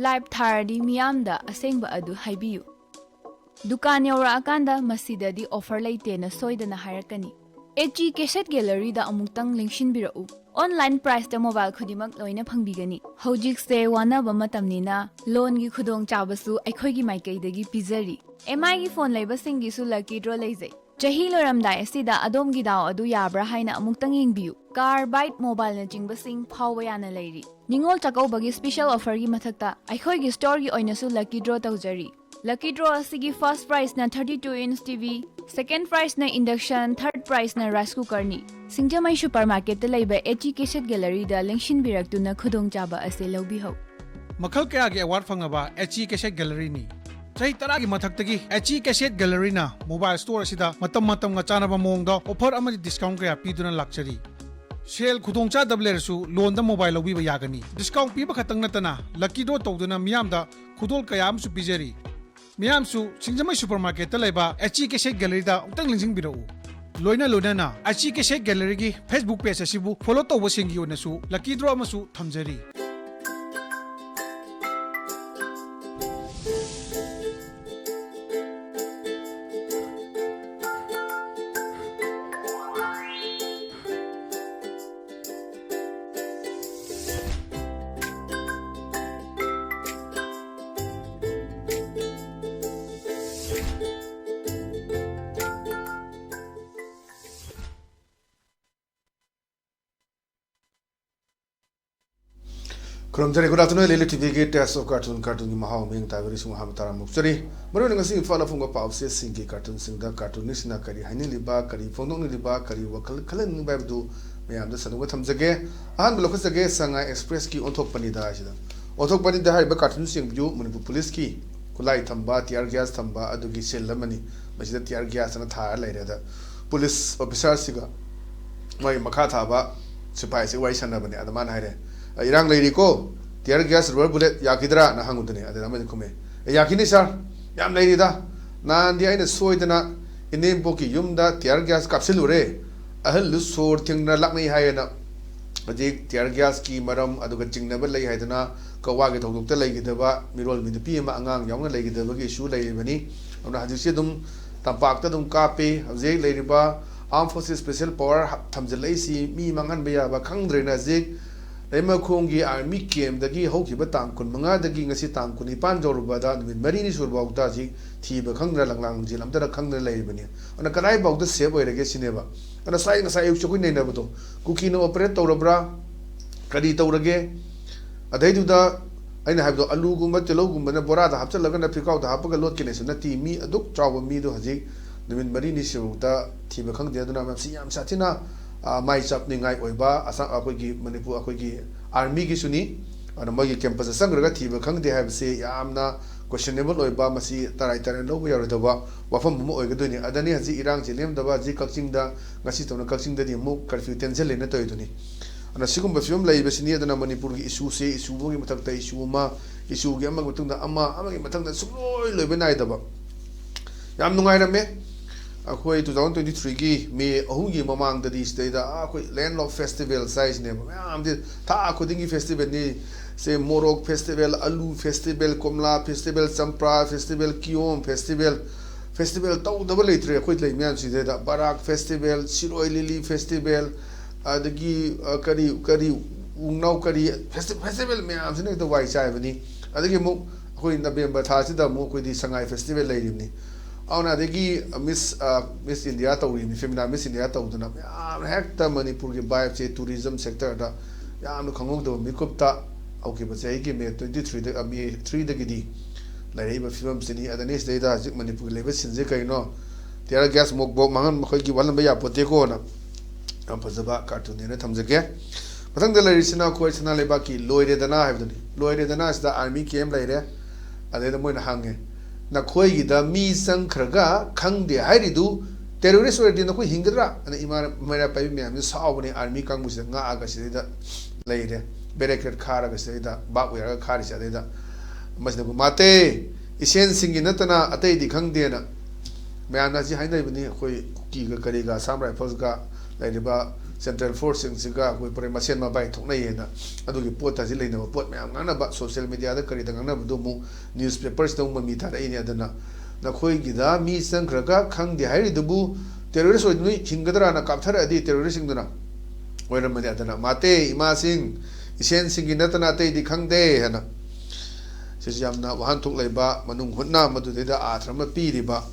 live tharadi miyamda asengba adu haibiyu. Dukan yaura akanda masidadi offer laitena soidana hairakani. HG Cassette Gallery da amuktang lingshin birau. Online price da mobile khudimak loina phangbigani. Hojik se wana ba matamnina loan gi khudong chabasu aikhoi gi maikai dagi pizari. MI gi phone laiba singi su lucky draw leizai. Chahi loramdai asida adom gi daw adu yabra haina amuktang yengbiu. Car bite mobile na jingba sing phawwa yana leiri. Ningol chakau bagi special offer gi mathakta aikhoi gi store gi oina su lucky draw tawjari. Lucky draw asigi first prize na 32-inch TV, second prize na induction, third prize na rice cooker ni. Singjamai supermarket ta laiba HG Cassette Gallery da lengshin biraktuna khudong chaba ase lawbi hau. Makhal kaya gi award phangaba HG Cassette Gallery ni. Chahi tara gi mathaktagi HG Cassette Gallery na mobile store asida matam nga chanaba mongda offer amadi discount kaya piduna lakchari. Sale khudong cha double su loan da mobile lawbi ba yagani. Discount piba khatang natana lucky draw tawduna miyamda khudol kaya am su pijari. Miyamsu Singjamai supermarket ta laiba HG Cassette Gallery da utang lingsing birau. Loina na HG Cassette Gallery gi Facebook page asibu follow tawba singi onasu lucky draw amasu thamjari. Good afternoon, ELITETV test of cartoon Mahao Ming Tavris Muhammad Muksari. Morning a sing follow from a power says singing cartoon sing the cartoonist na Kari Hanili Ba, Kari Fondong Liba, Kari Wakal Kalan Babdu, Mayam the San Watam Zage, and Locus Zage Sanga Express key on top Panida. On top Panida Haiba cartoon sing view, Manipur police key, Kulai Tamba, Tiar Gas Tamba, Adugi Shell Lemony, but the Tiar Gas and a tire later. Police officer Siga, my Makataba, surprise, why Sanabani, at the man hide. Irang lady ko, tear gas rubber bullet, Yakidra, Nahangutani, at the Namakume. A Yakini sir, Yam lady da, Nandia in a soidana, in name Boki Yumda, tear gas capsulure, a hell loose sword thing na lakni hyena. But the tear gas key, madam, Adukaching never lay Haidana, Kawagi to lay the mirror with the PM Angang, young lady the Logi shoe lay many, on the Hadisidum, Tampactadum Kapi, Hazay Lady Bar, Armed Forces Special Power, Tamzelacy, me Mangan Bea, Bakandre Zig. Lema Kongi Army came the Gi Hoki Batang Kun Manga the King Sitam Kunipan Jorubada with Marini Surba Dazi, Tiba Kangra Lang Zilam, the Kangra Labani. On a Karai about the Sebo against Neva. On a side as I Chukin Nevato, Kukino Operator Bra, Kadito Rage, a day to the I have the Alugum, Telogum, and a Borada, after Lagana pick out the Hapaka Lokiness, and a team me, a dog chow me to Hazi, the Marini Surda, Tiba Kang the Adonam Siam Satina. My shopping night oiba asang akogi Manipur akogi army gi suni ana magi campus sangraga thiba khang de have say yamna questionable oiba masi tarai tarai no ya rodawa wafam mu oigaduni adani haji irang chilem daba ji kakching da ngasi tona kakching da di mu curfew tension le na toy duni ana sigum film lai besini adana Manipur gi issue se issue gi matak ta issue ma issue gi amag matung da ama gi matak da sukloi loi benai daba yam nungai rame Akoi 2023 ki me ahungi mamang da di stay da akoi landlocked festival size ne am de ta akudingi festival ni se Morok festival Alu festival Komla festival Sampra festival Kiom festival tau double litre akoi lai mian si da Barak festival Siroi Lily festival adagi kari ungnau kari festival me am sine da wai chai bani adagi mu akoi November tha si da mu koi di Sangai festival lai ni Auna degi Miss India tawri ni femina Miss India tawduna yam hekta Manipur ge vibe che tourism sector da yam khangong do mikupta auki ba chai ge me 23 da me 3 da gidi lai ba film sini adanis da jik Manipur level sinje kaino tiara gas mok bok mangan khoi gi walan ba ya pote ko na am phajaba cartoon ne thamjage mathang da lai sina khoi sina le ba ki loire dana haibduni loire dana is da army camp lai re ade da moina hange na khoi da mi sang khraga khang de hairi du terrorist or din ko hingadra ana imara mera pai me am saw bani army kang mus nga aga si da leide barricade khara ga si da ba wi ra khari sa da mas na mate isen singi natana atai di khang de na me ana ji hainai bani khoi ki ga kari ga sam rifles ga leide ba Central Force Singa, we put a Masen by Tona, Adu Port as Elena, Port Manaba, social media, the Karitanga Dumu, newspapers don't meet at any other. Nakoi Gida, me Sankraga, Kang the Harry Dubu, terrorists with me, Chingadra, and a captor, the terrorism. Where am I? Mate, Imasing, Isen singing Natanate, the Kang de, Hannah. Sijamna, one took Leba, Manung Huna, Madudeda, Atrama Piriba,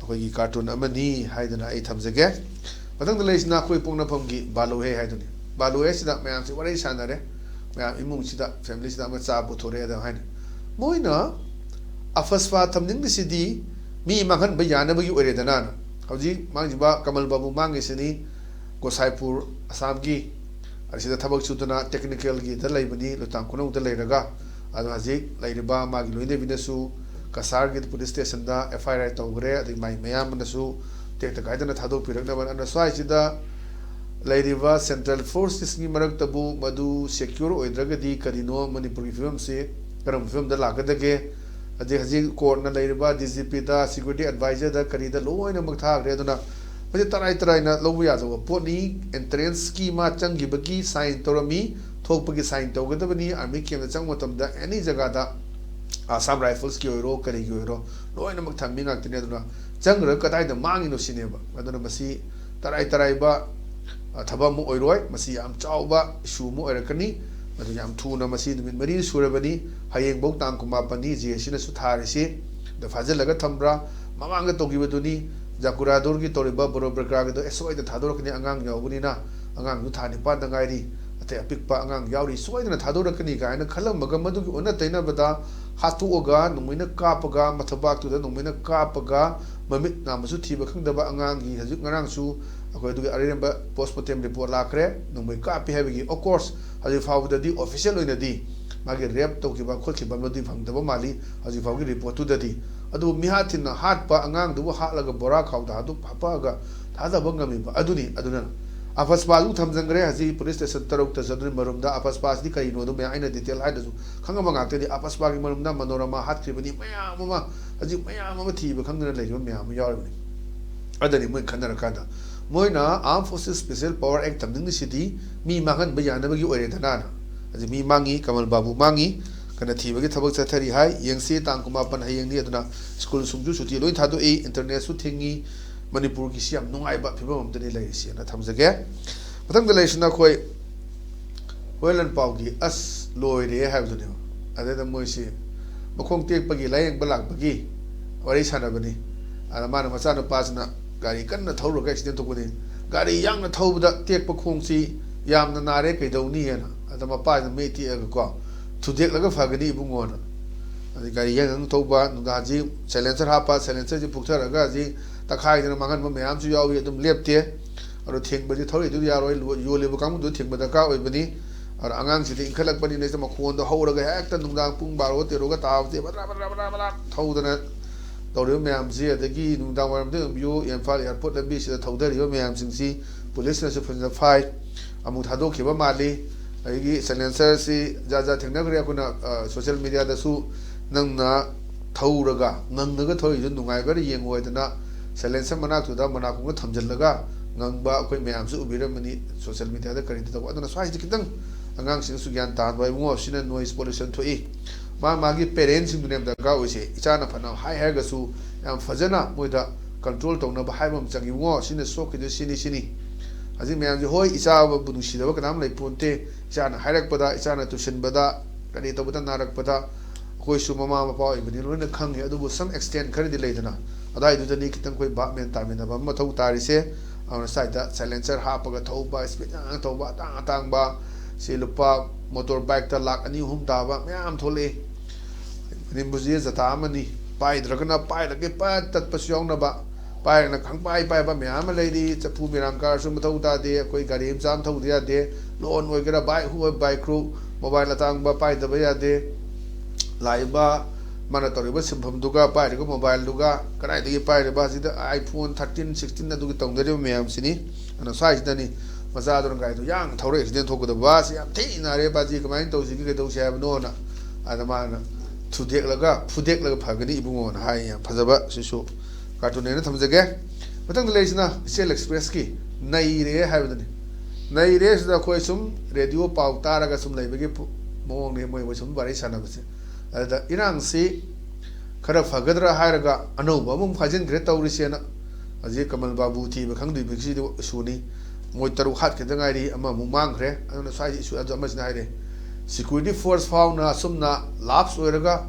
Hogi cartoon Amani, Haidana 8 times again. But on the lace Nakui Puna Pongi, Baloe Haiduni. Baloe is that man, what is Sanare? May Imunchida, families that were Sabu to read the Hain. Moina, a first fat taming the city, me Mahan Bayana, you were the Nana. Howji, Manjiba, Kamal Babu Mangisini, Gosaipur, Asamgi, I see the Tabak Sutana, technical gate, the Labani, Lutankuno, the Leraga. Adwazi, Laiba, Magluine Vinesu, Kasargit police station, da, FIR Togre, the my Mayamanasu, take the guidance at Hado Piraka and the Swajida, Laiva, Central Forces, Nimarak Tabu, Madu, Secure, or Dragadi, Kadino, Manipuri film, say, Karam film the Lakadage, a Dehazi, Corner, Laiba, Dizipita, Security Advisor, the Karida, Low and Makta, Redona, but the Taraitra, Lowias, Pony, entrance schema, Changibaki, sign Torami. Pagi sign together when he are making the Changwatam, any Jagada, some rifles, Kyoro, Kariguro, no one among Taming Actinaduna, Changra, Katai, the Mangino Cinema, Madonna Masi, Taraiba, Tabamu Oiroi, Masi Am Chauba, Shumo Erekani, Madame Tuna Masi, the Marine Surabani, Hayeng Boktan Kumapani, Jeshina Sutarisi, the Fazelaga Tambra, Mamanga Togibaduni, Jakura Durgi, Toriba, Borobraga, the Esoi, the Tadorkani Angang Yawunina, Angang Nutani Pandangari. A pick Pangang Yauri, Sway and Tadorakanika, and a Kalamagamadu, Unatena Bada, Hatuoga, Nomina Kapaga, Matabak to the Nomina Kapaga, Mamit Namazuti, Bakanga Angangi, Hazukaransu, according to Aremba postmortem report Lacre, Nomika Heavy, of course, as you found the official in the D. Maggie Rep, Tokiba, Koki, from the Mali, as you found report to the D. Adu Mihatin, Hat Pa Angang, the Hatlaga Borak, how the Hadu Papaga, Hada Bungami, Aduna. Afaspalu Tamzangre has the police station Tarok Tazadrin Marumda, Afaspas the Kaino, the Mayana detail Hidazu, Kangamanga, the Apaspagi Marumda, Manorama, Hatkibani, Mayama, as you Mayama tea, become the lady of Mayam Yarmini. Other than Kandarakanda. Moina, Armed Forces Special Power Act in the city, me Mahan Bayana, you are Nana. As me Mangi, Kamal Babu Mangi, Kanati, get about Satari High, Yang Se Tankumapan Hayang Niadana, School Sumju, Suti, Tado A, Internet Sutingi. Manipur ki siam nungai ba phibam am tani lai si na thamjage mathang da leisna khoi welan paugi as loire habduni ade da moi si makhong tek pagi layeng balak pagi wari sana bani ana mana macha na pasna gari kan na thawro ka accident to bani gari yang na thawda tek pa khong si yam na nare kai dawni hena ada ma pa na meti aga ko thudek laga phagani bungona ade gari yang thawba nuga ji silencer hapa silencer ji pukthar aga ji Takai and Mangan Mayam to Yawi at them left here, or a thing, but the Tori to the Yaro, you live come to think, but the cow with Beni, or Angang sitting, collect Bani Nesamaku, the whole of the act and Nunga Pumba, the Rogata, the told the Tori Mayam, the Gi, Nunga, you and Fali put the beach at Todel, you Mayam Sinsi, police from the fight, Amutadoki, Mali, Silencer, Jaza Technagria, social media, the Su, Nanga, Touraga, Nanga Tori, Nunga, very young way to not. Silencer Manak to the Manaku Tamjalaga, Nangba, Mayamsu, Biramani, social media, the current of what on a size to them. Angang Sugan Tan by more sin and noise pollution to eat. Magi parents in the name of the Gawisi, Ichana Pana, High Hagasu, and Fazana with the control tone of Hibam Changi was in the soak in the Sini. As in Mayam Hoi, Isawa Bunushi, the Wakam like Ponte, Chana Harak Pada, Chana to Shinbada, Kanita with a Narak Pada, Hoisu Mama, even in the Kangi, to some extent carried later. I do the Nikitan Quay Batman time in the Mato Tarise on the side that silencer Hapaga Toba, Spitang Toba, Tangba, Silupa, motorbike, the lock, a new home taba, Mam Tole. Nimbuzis at Amani, Pai Dragana, Pai, the Gipat, that Pasionaba, Pai and a Kampai, Pai, Miama lady, it's a Pumiranka, Sumatota de, Quay Garim, Santo de Ade, no one will get a bike who by crew, mobile Tangba, Pai the Bayade, Laiba. Mandatory was from Duga, Pai, mobile Duga, can I take Pai the iPhone 13, 16, the Dugatong, the Mayam Sini, and a size Danny, Mazadon guy to young Torres, then talk with the Basi, I'm taking a rebazi, command those you have known, and the man to take Laga, Pudek like Pagani, Bumon, High, Pazaba, Shisho, cartoon, and thumbs again. But on the Lesna, Shell Express key, Naire have nei res da khoi sum radio pau taraga sum leibagi mong ne moi sum bari sanabase ada irang si khara fagadra hairaga anauba mum phajin gre tawrisena aje kamal babu thi ba khangdui biksi suni moi taru hat ke dangai ama mu mangre ana sai isu adu amasna haire security force fauna sumna laps oiraga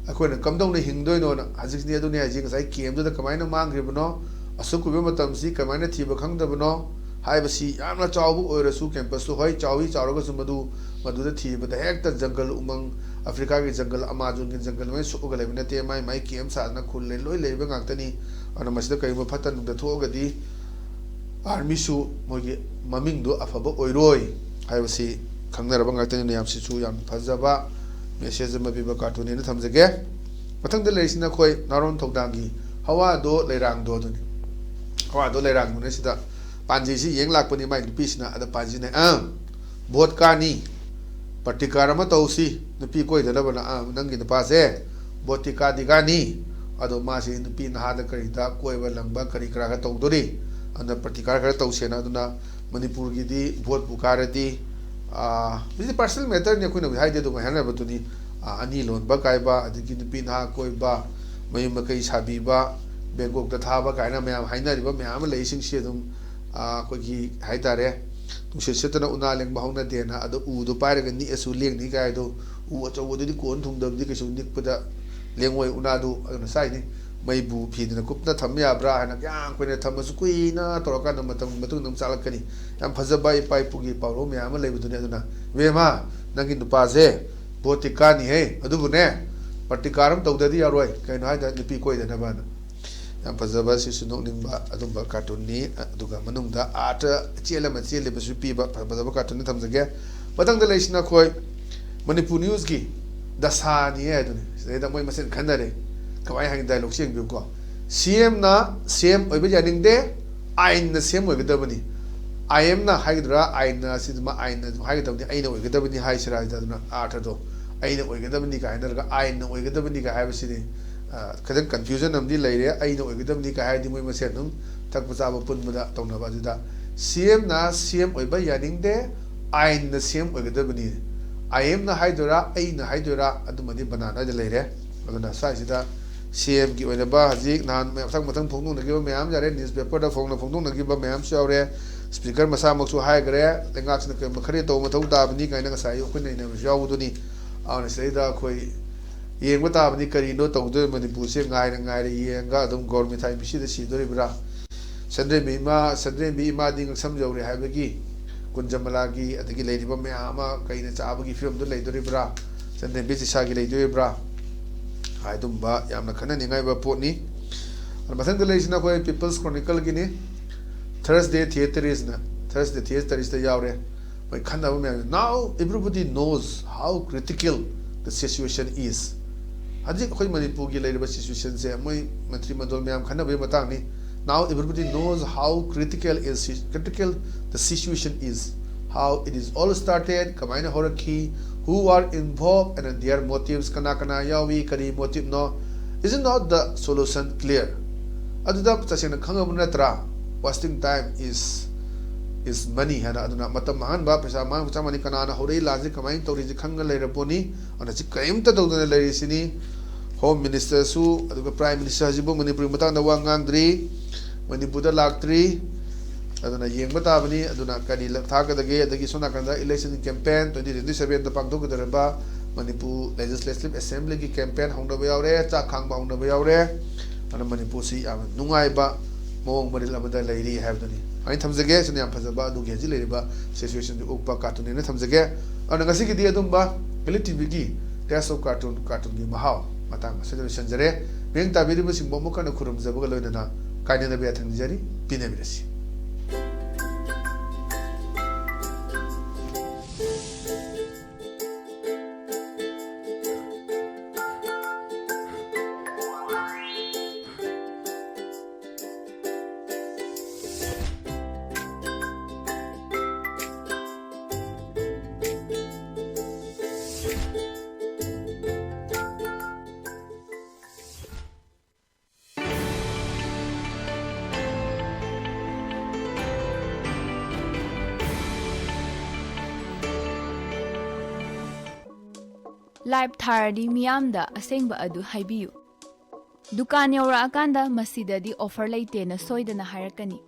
akoina kamdong ne hingdoi no na hajik ni adu ne hajik sai kem du da kamaina mangre bano asuk ku matam si kamaina thi ba khangda bano haibasi yamna chawbu oirasu campus su hoi chawi chawraga sumadu maduda thi ba da hekta jungle umang Africa ki jungle Amazon ki jungle mai su ga lebna te mai kem sa na khul le loi leba ngaktani ana masida kai ba phatan da thoga di army su mogi maming do afaba oiroi haibasi khangnaraba ngaktani ne yam si chu yam phajaba message ma bi ba cartoon ne thamjage mathang da leisina khoi naron thogdangi hawa do leirang do duni hawa do leirang ne sida panji si yeng lakpani mai pisna ada panji ne bot kani partikarama tausi nupi koi da bana nangi pa se botika digani ado ma si nupi na hada kari da koi ba langba kari kra ga tawdori anda partikar kra tawsena aduna manipur gi di bot bukarati this is personal matter ne kuina hai de do hana batuni ani lon ba kai ba adiki nupi na koi ba mai makai sabi ba bangkok da thaba kaina mayam haina riba mayam leising si dum ko gi hai tare tumse setana una leng bahona dena ado u do pairaga ni asu leng ni kai do u acho di kon thung dam di ke su nik pada lengoi una do na sai ni mai bu phi na kupna thamya bra hana kyang ko ne thamasu kui na toraka na matam matu nam chalakani yam phajaba ipai pugi pawro myam leibu du ne aduna wema nangi nupa je botika ni he adu bu ne partikaram tawdadi yaroi kai na da lipi koi da na bana yam phajaba si sunok ningba adumba cartoon ni aduga manungda ata chela ma chele ba su pi ba phajaba cartoon ni thamjage matang da leisna khoi Manipur news ki dasani he aduni se da moi masen khanare kawai hang dialogue sing bi ko CM na CM oiba janing de ain na CM oiga dabani IM na haidra ain na sidma ain na haida dabani aina oiga dabani hai sira da na ata do aina oiga dabani ka haidra ain na oiga dabani ka haiba sini kadan confusion amdi leire aina oiga dabani ka haidi moi masen num tak pachaba punmada tawna ba da CM na CM oiba janing de ain na CM oiga dabani IM na haidra aina haidra adumani banana da leire aduna sai sida CM ki oina ba haji nan matang phongdong na giba mayam jare newspaper da phongdong na giba mayam shawre speaker masa maksu hai gare lengak sna ke makhare to mathau da bani kaina nga sai khun nei na jaw du ni auna sei da khoi yeng ta bani kari no to do Manipur se ngai yeng ga dum government thai bisi da si do bra sandre mi ma ding sam jaw re hai ba gi kunjamala gi adagi lei riba mayama kaina cha ba gi film do lei do bra sandre bi sa gi lei do bra hai dum ba yamna khana ningai ba potni mathang dele isna ko People's Chronicle gini Thursday theater is the yaure by khana ba now everybody knows how critical the situation is haji khoi Manipur gi leiriba situation se moi mantri mandol myam khana ba matang ni now everybody knows how critical the situation is, how it is all started kamaina horaki, who are involved and their motives kana yawi kari motive no is not the solution clear aduda chasena khangam natra wasting time is money hana aduna matam man ba pesa man chamani kana na horei laji kamain tori ji khanga leira poni ana chi kaim ta dodana leiri sini home minister su aduga prime minister jibo Manipur mata na wangang dri Manipur da laktri aduna yengba tabani aduna kani lakthaka dage adagi sona kanda election campaign 2027 da pangdok daraba Manipur legislative assembly ki campaign hongda bayawre cha khangba hongda bayawre ana Manipur si am nungai ba mong maril amada leiri habdani ai thamjage suni am phajaba adu geji leiriba situation du ukpa cartoon ne thamjage ana ngasi ki dia dumba ELITETV ki test of cartoon gi mahaw matang solution jare beng tabiri ba singbo mo kana khurum jabaga loina kaina na be thangjari pinabirasi live ꯊꯥꯔꯗꯤ ꯃꯤꯌꯥꯝꯗ ꯑꯁꯦꯡꯕ ꯑꯗꯨ ꯍꯥꯏꯕꯤꯌꯨ꯫ ꯗꯨꯀꯥꯟ ꯌꯧꯔꯛꯑꯀꯥꯟꯗ ꯃꯁꯤꯗꯗꯤ offer ꯂꯩꯇꯦꯅ ꯁꯣꯏꯗꯅ ꯍꯥꯏꯔꯛꯀꯅꯤ꯫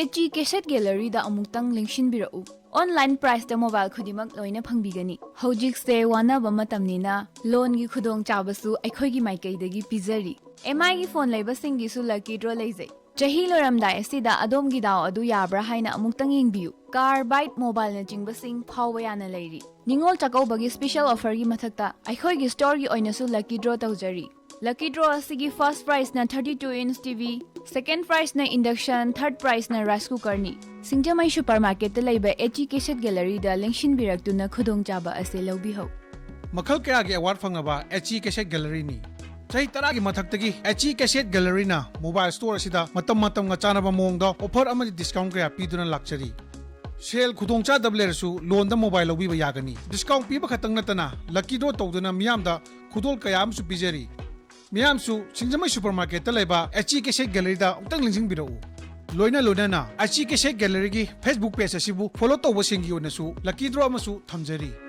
HG ꯀꯦꯁꯦꯠ ꯒꯦꯂꯔꯤꯗ ꯑꯃꯨꯛꯇꯪ ꯂꯦꯡꯁꯤꯟꯕꯤꯔꯛꯎ꯫ ꯑꯣꯟꯂꯥꯏꯟ ꯄ꯭ꯔꯥꯏꯁꯇ ꯃꯣꯕꯥꯏꯜ ꯈꯨꯗꯤꯡꯃꯛ ꯂꯣꯏꯅ ꯐꯪꯕꯤꯒꯅꯤ꯫ ꯍꯧꯖꯤꯛꯁꯦ ꯋꯥꯅꯕ ꯃꯇꯝꯅꯤꯅ ꯂꯣꯟꯒꯤ ꯈꯨꯗꯣꯡꯆꯥꯕꯁꯨ ꯑꯩꯈꯣꯏꯒꯤ ꯃꯥꯏꯀꯩꯗꯒꯤ ꯄꯤꯖꯔꯤ꯫ MIꯒꯤ ꯐꯣꯟ ꯂꯩꯕꯁꯤꯡꯒꯤꯁꯨ ꯂꯛꯀꯤ ꯗ꯭ꯔꯣ ꯂꯩꯖꯩ꯫ ꯆꯍꯤ ꯂꯣꯏꯔꯝꯗꯥꯏ ꯑꯁꯤꯗ ꯑꯗꯣꯝꯒꯤ ꯗꯥꯎ ꯑꯗꯨ ꯌꯥꯕ꯭ꯔꯥ ꯍꯥꯏꯅ ꯑꯃꯨꯛꯇꯪ ꯌꯦꯡꯕꯤꯌꯨ꯫ ꯀꯥꯔ, ꯕꯥꯏꯛ, ꯃꯣꯕꯥꯏꯜꯅꯆꯤꯡꯕꯁꯤꯡ ꯐꯥꯎꯕ ꯌꯥꯅ ꯂꯩꯔꯤ꯫ ꯅꯤꯡꯉꯣꯜ ꯆꯥꯛꯀꯧꯕꯒꯤ ꯁ꯭ꯄꯦꯁꯤꯌꯦꯜ ꯑꯣꯐꯔꯒꯤ ꯃꯊꯛꯇ ꯑꯩꯈꯣꯏꯒꯤ ꯁ꯭ꯇꯣꯔꯒꯤ ꯑꯣꯏꯅꯁꯨ ꯂꯛꯀꯤ ꯗ꯭ꯔꯣ ꯇꯧꯖꯔꯤ꯫ ꯂꯛꯀꯤ ꯗ꯭ꯔꯣ ꯑꯁꯤꯒꯤ ꯐꯥꯔꯁꯠ ꯄ꯭ꯔꯥꯏꯖꯅ 32-inch TV, ꯁꯦꯀꯦꯟड ꯄ꯭ꯔꯥꯏꯖꯅ ꯏꯟꯗꯛꯁꯟ, ꯊꯥꯔꯠ ꯄ꯭ꯔꯥꯏꯖꯅ ꯔꯥꯏꯁ ꯀꯨꯀꯔꯅꯤ꯫ ꯁꯤꯡꯖꯃꯩ ꯁꯨꯄꯔꯃꯥꯔꯀꯦꯠꯇ ꯂꯩꯕ HG ꯀꯦꯁꯦꯠ ꯒꯦꯂꯔꯤꯗ ꯂꯦꯡꯁꯤꯟꯕꯤꯔꯛꯇꯨꯅ ꯈꯨꯗꯣꯡꯆꯥꯕ ꯑꯁꯤ ꯂꯧꯕꯤꯍꯧ꯫ ꯃꯈꯜ ꯀꯌꯥꯒꯤ ꯑꯦꯋꯥꯔꯗ ꯐꯪꯂꯕ HG ꯀꯦꯁꯦꯠ ꯒꯦꯂꯔꯤꯅꯤ꯫ ꯆꯍꯤ 10ꯒꯤ ꯃꯊꯛꯇꯒꯤ HG ꯀꯦꯁꯦꯠ ꯒꯦꯂꯔꯤꯅ ꯃꯣꯕꯥꯏꯜ ꯁ꯭ꯇꯣꯔ ꯑꯁꯤꯗ ꯃꯇꯝꯒ ꯆꯥꯅꯕ ꯃꯑꯣꯡꯗ ꯑꯣꯐꯔ ꯑꯃꯗꯤ ꯗꯤꯁꯀꯥꯎꯟ ꯀꯌꯥ ꯄꯤꯗꯨꯅ ꯂꯥꯛꯆꯔꯤ꯫ ꯁꯦꯜ ꯈꯨꯗꯣꯡꯆꯥꯗꯕ ꯂꯩꯔꯁꯨ ꯂꯣꯟꯗ ꯃꯣꯕꯥꯏꯜ ꯂꯧꯕꯤꯕ ꯌꯥꯒꯅꯤ꯫ ꯗꯤꯁꯀꯥꯎꯟ ꯄꯤꯕ ꯈꯛꯇꯪ ꯅꯠꯇꯅ ꯂꯛꯀꯤ ꯗ꯭ꯔꯣ ꯇꯧꯗꯨꯅ ꯃꯤꯌꯥꯝꯗ ꯈꯨꯗꯣꯜ ꯀꯌꯥ ꯑꯃꯁꯨ ꯄꯤꯖꯔꯤ꯫ ꯃꯤꯌꯥꯝꯁꯨ ꯁꯤꯡꯖꯃꯩ ꯁꯨꯄꯔꯃꯥꯔꯀꯦꯠꯇ ꯂꯩꯕ HG ꯀꯦꯁꯦꯠ ꯒꯦꯂꯔꯤꯗ ꯑꯃꯨꯛꯇꯪ ꯂꯦꯡꯁꯤꯟꯕꯤꯔꯛꯎ꯫ ꯂꯣꯏꯅꯅ HG ꯀꯦꯁꯦꯠ ꯒꯦꯂꯔꯤꯒꯤ ꯐꯦꯁꯕꯨꯛ ꯄꯦꯖ ꯑꯁꯤꯕꯨ ꯐꯣꯂꯣ ꯇꯧꯕꯁꯤꯡꯒꯤ ꯑꯣꯏꯅꯁꯨ ꯂꯛꯀꯤ ꯗ꯭ꯔꯣ ꯑꯃꯁꯨ ꯊꯝꯖꯔꯤ꯫